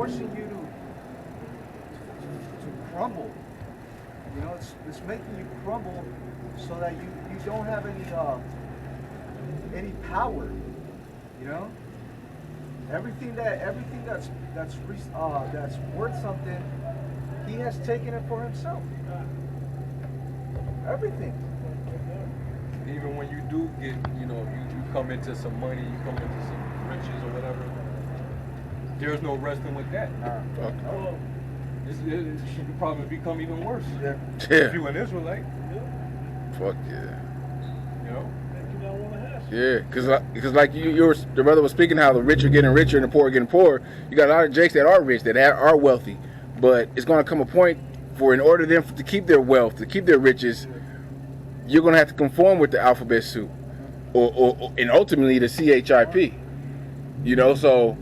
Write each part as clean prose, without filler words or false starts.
forcing you to crumble. You know, it's making you crumble so that you don't have any power. You know, everything that's worth something, he has taken it for himself. Everything. Even when you do get, you know, you come into some money, you come into some riches or whatever, there's no resting with that. It should probably become even worse. Yeah. If you an Israelite. Fuck yeah. You know? Yeah, because like the brother was speaking how the rich are getting richer and the poor are getting poorer. You got a lot of Jakes that are rich, that are wealthy, but it's going to come a point for, in order them to keep their wealth, to keep their riches, you're going to have to conform with the alphabet soup, and ultimately the CHIP. You know, so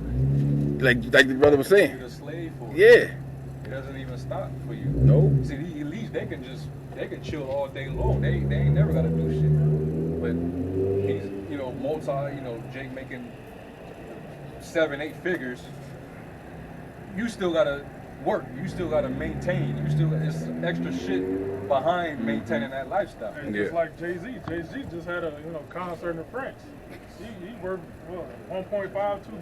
like the brother was saying. You're a slave for it. Yeah. It doesn't even stop for you. No. See, these elites, they can chill all day long. They ain't never got to do shit. But he's, you know, Jake making 7-8 figures. You still gotta work. You still gotta maintain. It's extra shit behind maintaining that lifestyle. And just like Jay-Z just had a concert in France. He worth what, 1.5, 2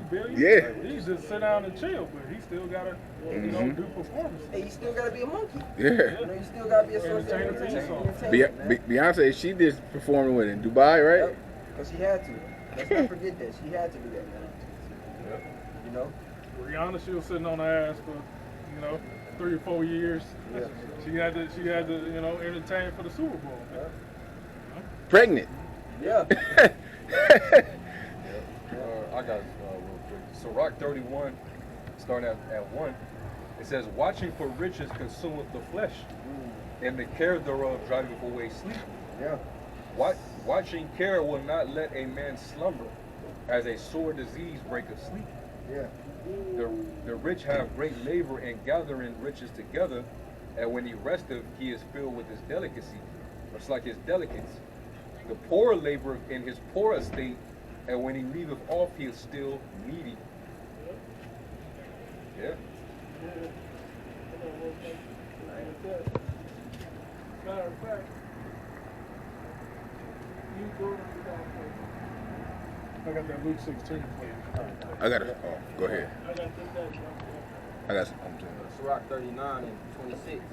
billion. Yeah. He's just sit down and chill, but he still gotta do performances. Hey, you still gotta be a monkey. Yeah. You know, you still gotta be a source of entertainment. Beyonce, she did performing with in Dubai, right? Yep. Because she had to. Let's not forget that. She had to do that, man. Yep. You know? Rihanna, she was sitting on her ass for, 3 or 4 years. Yeah. She had to, entertain for the Super Bowl. Yeah. Pregnant. Yeah. I got it real quick. So Rock 31, starting at 1, it says, watching for riches consumeth the flesh, and the care thereof driveth away sleep. Yeah. Watching care will not let a man slumber, as a sore disease breaketh sleep. Yeah. The rich have great labor in gathering riches together, and when he resteth, he is filled with his delicacy. It's like his delicates. The poor labor in his poor estate, and when he leaveth off, he is still needy. Yeah. Matter of fact, I got that Luke 16 for you. I got it. Oh, go ahead. I got some. Sirach 39 and 26.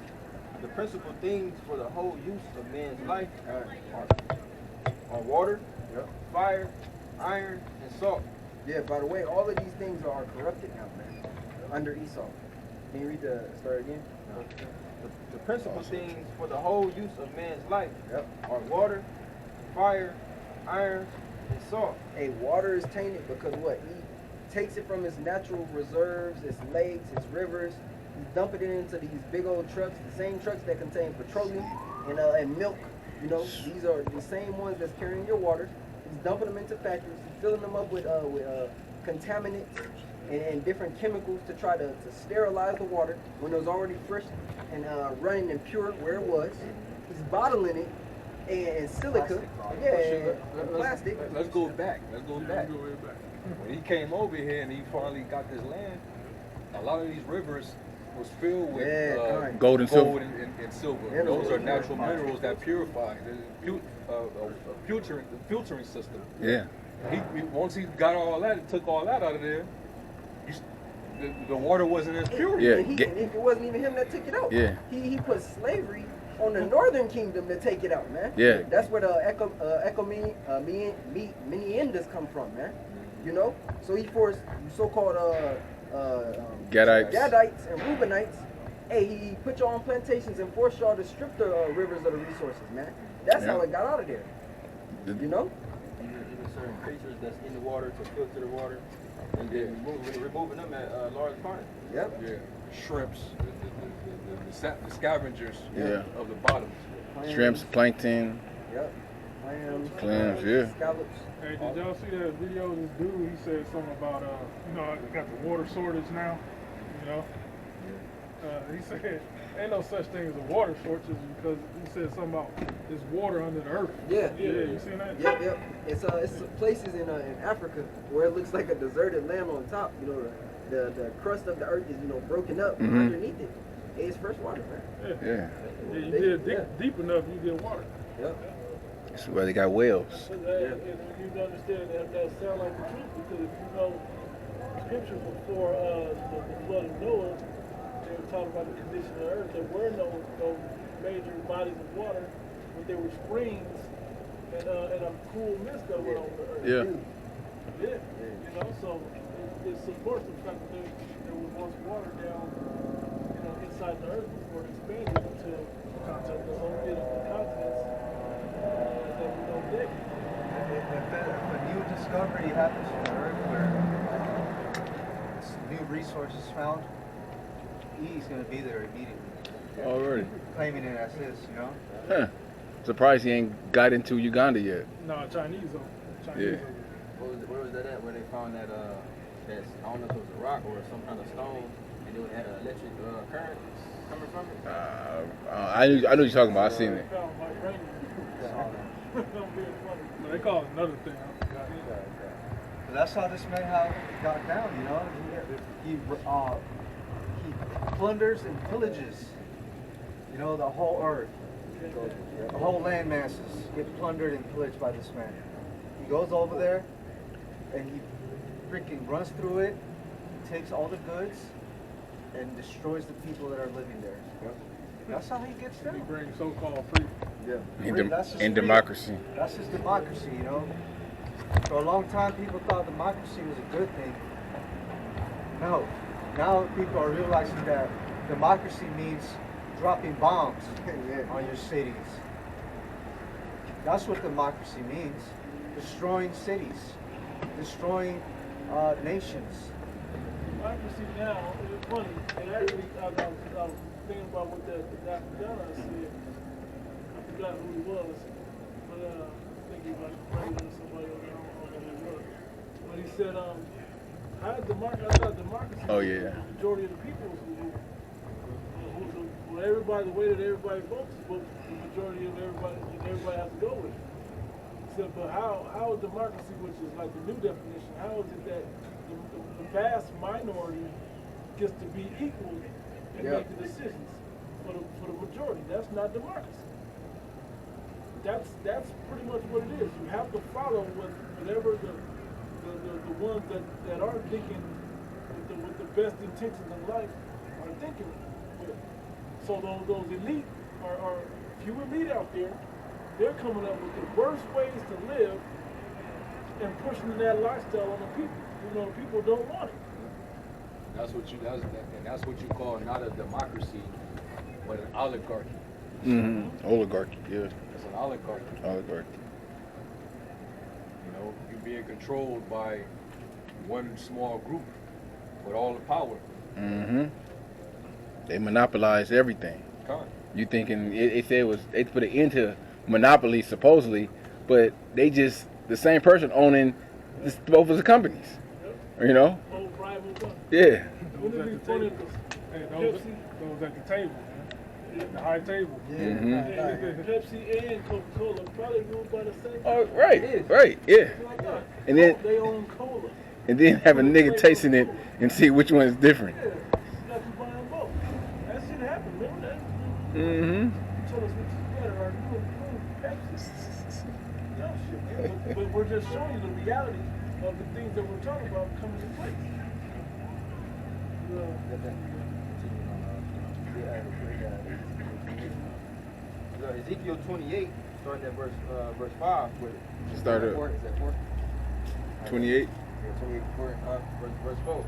The principal things for the whole use of man's life are water, fire, iron, and salt. Yeah, by the way, all of these things are corrupted now, man. Under Esau. Can you read the story again? The principal things for the whole use of man's life are water, fire, iron, and salt. Hey, water is tainted because what? He takes it from its natural reserves, its lakes, its rivers. He's dumping it into these big old trucks, the same trucks that contain petroleum and milk. You know, these are the same ones that's carrying your water. He's dumping them into factories. He's filling them up with contaminants and different chemicals to try to sterilize the water when it was already fresh and running and pure where it was. He's bottling it and silica, and plastic. Let's go back. When he came over here and he finally got this land, a lot of these rivers was filled with gold and silver. And silver. Yeah, those are natural minerals that purify. There's a filtering system. Yeah. Once he got all that, took all that out of there, the water wasn't as pure. Yeah. And it wasn't even him that took it out. Yeah. He put slavery on the northern kingdom to take it out, man. Yeah. That's where the Ecumenians come from, man. You know? So he forced so-called Gadites and Reubenites. Hey, he put y'all on plantations and forced y'all to strip the rivers of the resources, man. That's how it got out of there. You know? Even certain creatures that's in the water to filter the water and then removing them at large quantities. Yep. Yeah. Shrimps, the scavengers of the bottoms. Shrimps, plankton. Yep. Clams, yeah. Scallops. Hey, did y'all see that video of this dude? He said something about, got the water shortage now, He said, ain't no such thing as a water shortage because he said something about there's water under the earth. Yeah. Yeah, you seen that? Yep. It's places in Africa where it looks like a deserted land on top. You know, the crust of the earth is broken up underneath it. It's fresh water, man. Yeah. Yeah, you dig deep enough, you get water. Yep. That's why they got wells. And you understand that sound like the truth because if you know scripture before the flood of Noah, they were talking about the condition of the earth. There were no major bodies of water, but there were springs and a cool mist that went over the earth. Yeah. Yeah. So it supports the fact that there was once water down, inside the earth before it expanded into the continents that we know today. If a new discovery happens on the earth where new resources found, he's going to be there immediately. Already. Claiming it as his, Huh. Surprised he ain't got into Uganda yet. No, Chinese over. Yeah. Where was that at? Where they found that I don't know if it was a rock or some kind of stone, and it had an electric current coming from it. I knew what you're talking about. I seen it. Found vibranium. I'm being funny. No, they call it another thing. But that's how this man got down, He plunders and pillages, the whole earth. The whole land masses get plundered and pillaged by this man. He goes over there and he freaking runs through it, takes all the goods, and destroys the people that are living there. That's how he gets He down. brings so-called freedom. That's his In freedom. democracy. That's his democracy, For a long time, people thought democracy was a good thing. No. Now people are realizing that democracy means dropping bombs on your cities. That's what democracy means. Destroying cities. Destroying nations. Democracy now, it's funny, and actually, I was thinking about what that Dr. Ghana said. I forgot who he was, but I think he was president or somebody on that work. But he said, I thought democracy Oh, yeah. the majority of the people was everybody, the way that everybody votes is what the majority of everybody has to go with. He said, but how is democracy, which is like the new definition, how is it that the vast minority gets to be equal and make the decisions for the majority? That's not democracy. That's pretty much what it is. You have to follow whatever the ones that are thinking with the best intentions in life are thinking with. So those elite are few elite out there. They're coming up with the worst ways to live and pushing that lifestyle on the people. People don't want it. That's what you call not a democracy, but an oligarchy. Mm-hmm. Oligarchy, yeah. It's an oligarchy. Oligarchy. You're being controlled by one small group with all the power. Mm-hmm. They monopolize everything. You thinking it said they put an end to monopoly supposedly, but they just the same person owning both of the companies. Old rival company. Yeah. Those at the table. Hey, those at the table, man. The high table. Mm-hmm. Pepsi and Coca-Cola probably ruled by the same. Oh, right, yeah. And then they own cola. and then have a nigga tasting it and see which one is different. Yeah, you got to buy them both. That shit happened, remember that? Mm-hmm. You told us which is better, are you and Pepsi? No shit, man. But we're just showing you the reality of the things that we're talking about coming in place. Ezekiel 28, starting at verse 5. Start Is up. that 4? 28. Yeah, 28 Verse 4.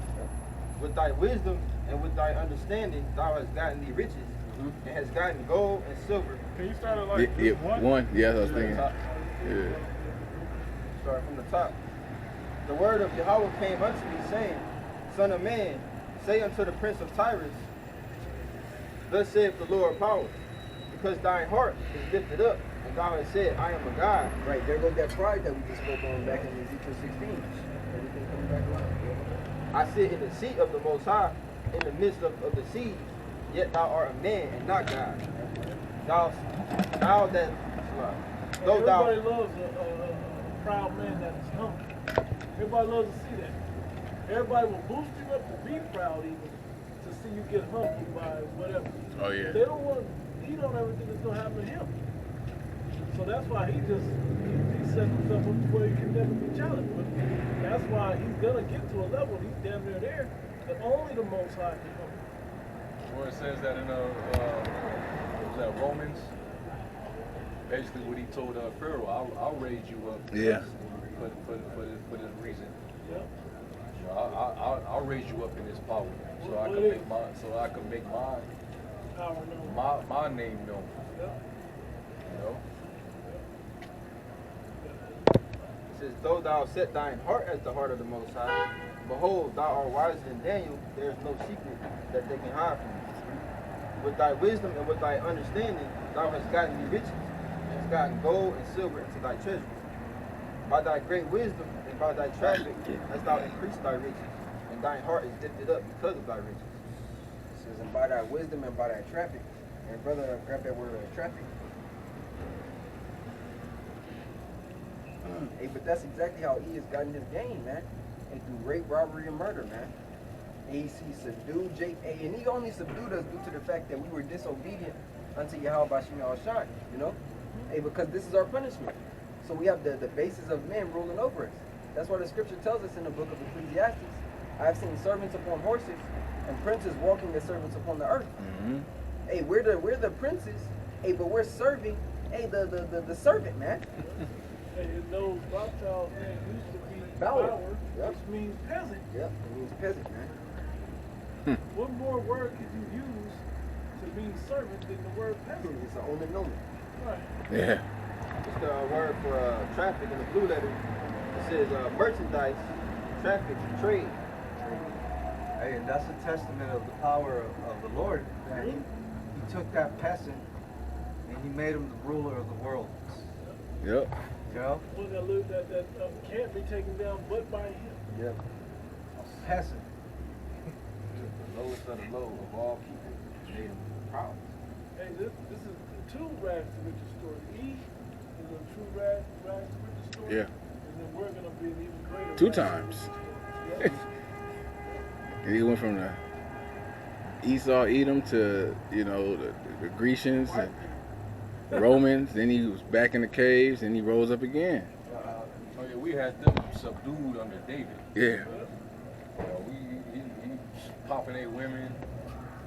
With thy wisdom and with thy understanding, thou hast gotten thee riches, and hast gotten gold and silver. Can you start it like Yeah, this? one. Yeah, I was thinking. Top. Yeah. Start from the top. The word of Yahweh came unto me, saying, Son of man, say unto the prince of Tyrus, Thus saith the Lord of power, because thine heart is lifted up, and thou hast said, I am a God. Right, there goes that pride that we just spoke on back in Ezekiel 16. Everything coming back around. I sit in the seat of the Most High, in the midst of the seas, yet thou art a man and not God. Thou that though thou Everybody loves a proud man that is humble. Everybody loves to see that. Everybody will boost you up to be proud even to see you get humbled by whatever. Oh, yeah. They don't want, he don't ever think it's gonna happen to him. So that's why he set himself up to where he can never be challenged. But that's why he's gonna get to a level, he's damn near there, that only the Most High can humble. Where it says that in was that Romans? Basically, what he told Pharaoh, I'll raise you up. Yeah. For this reason. Yeah. You know, I'll raise you up in this power, so I can make my Power known. my name known. Yeah. You know. It says, though thou set thine heart as the heart of the Most High, behold, thou art wiser than Daniel, there is no secret that they can hide from you. With thy wisdom and with thy understanding, thou hast gotten thee riches, and hast gotten gold and silver into thy treasuries. By thy great wisdom and by thy traffic hast thou increased thy riches, and thine heart is lifted up because of thy riches. It says, and by thy wisdom and by thy traffic. And brother, grab that word traffic. Hey, but that's exactly how he has gotten his gain, man. And through rape, robbery, and murder, man. And he subdued Jake. Hey, and he only subdued us due to the fact that we were disobedient unto Yahweh Bashim Shai, you know? Hey, because this is our punishment. So we have the basis of men ruling over us. That's why the scripture tells us in the book of Ecclesiastes, I have seen servants upon horses and princes walking as servants upon the earth. Mm-hmm. Hey, we're the princes. Hey, but we're serving. Hey, the servant, man. Hey, in those Rothschild's name used to be Bauer. Bauer, Yep. which means peasant. Yep, it means peasant, man. What more word could you use to mean servant than the word peasant? It's an owner nomen. Right. Yeah. It's the word for traffic in the blue letter. It says merchandise, traffic, trade. Hey, and that's a testament of the power of the Lord. That he took that peasant and he made him the ruler of the world. Yep. You know? One that lived that can't be taken down but by him. Yep. A peasant. The lowest of the low of all people made him proud. Hey, this is the two rags to riches story. E is a true rags to riches story. Yeah. And then we're gonna be an even greater. Two rags times. to riches. And he went from the Esau, Edom to, you know, the Grecians and the Romans. Then he was back in the caves and he rose up again. Oh yeah, we had them subdued under David. Yeah. You know, he popping their women,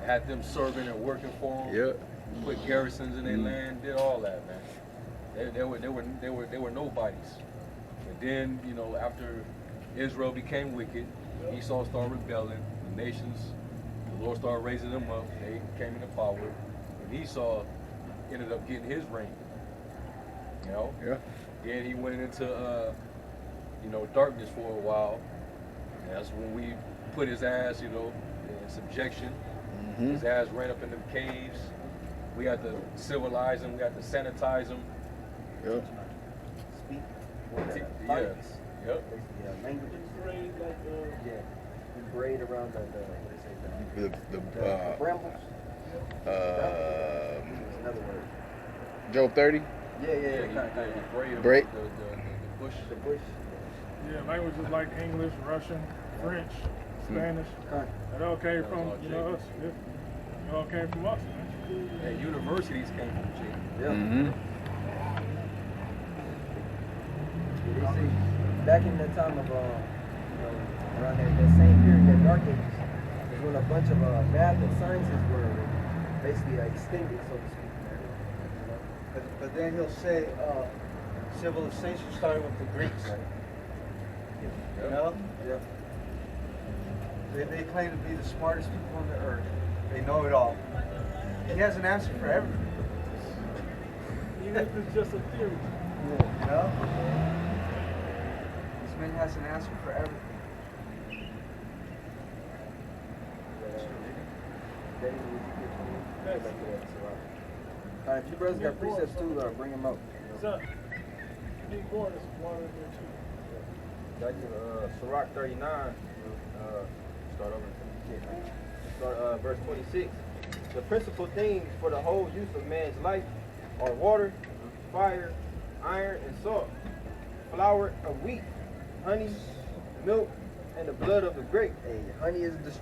had them serving and working for him. Yep. Put garrisons in their land, did all that, man. They were nobodies. And then, you know, after Israel became wicked, Esau started rebelling. The nations, the Lord started raising them up. They came into power, and Esau ended up getting his reign. You know. Yeah. Then he went into, you know, darkness for a while. And that's when we put his ass, you know, in subjection. Mm-hmm. His ass ran up in the caves. We had to civilize him. We had to sanitize him. Yep. Speak. Yeah. Yep. Yeah, languages. Grade like Yeah. We braid around the what they say, The the brambles. There's another word. Job 30. Yeah, kind of. Break. The bush. The bush. Yeah, languages like English, Russian, French, Spanish. Kind It all came from, you know, us. It all came from us, man. And universities came from G. Yeah. Mm-hmm. They say back in the time of, you know, around that same period, that Dark Ages, is when a bunch of math and sciences were basically extended, so to speak. You know? But then he'll say civilization started with the Greeks. You know? Yeah. They claim to be the smartest people on the earth. They know it all. He has an answer for everything. even if it's just a theory. You know? This man has an answer for everything. If you brothers got precepts too, bring them out. Son, you need more, there's water in there too. Back to Sirach 39, start over. Start verse 26. The principal things for the whole use of man's life are water, fire, iron, and salt, flour of wheat, honey, milk, and the blood of the grape. Hey, honey is destroyed.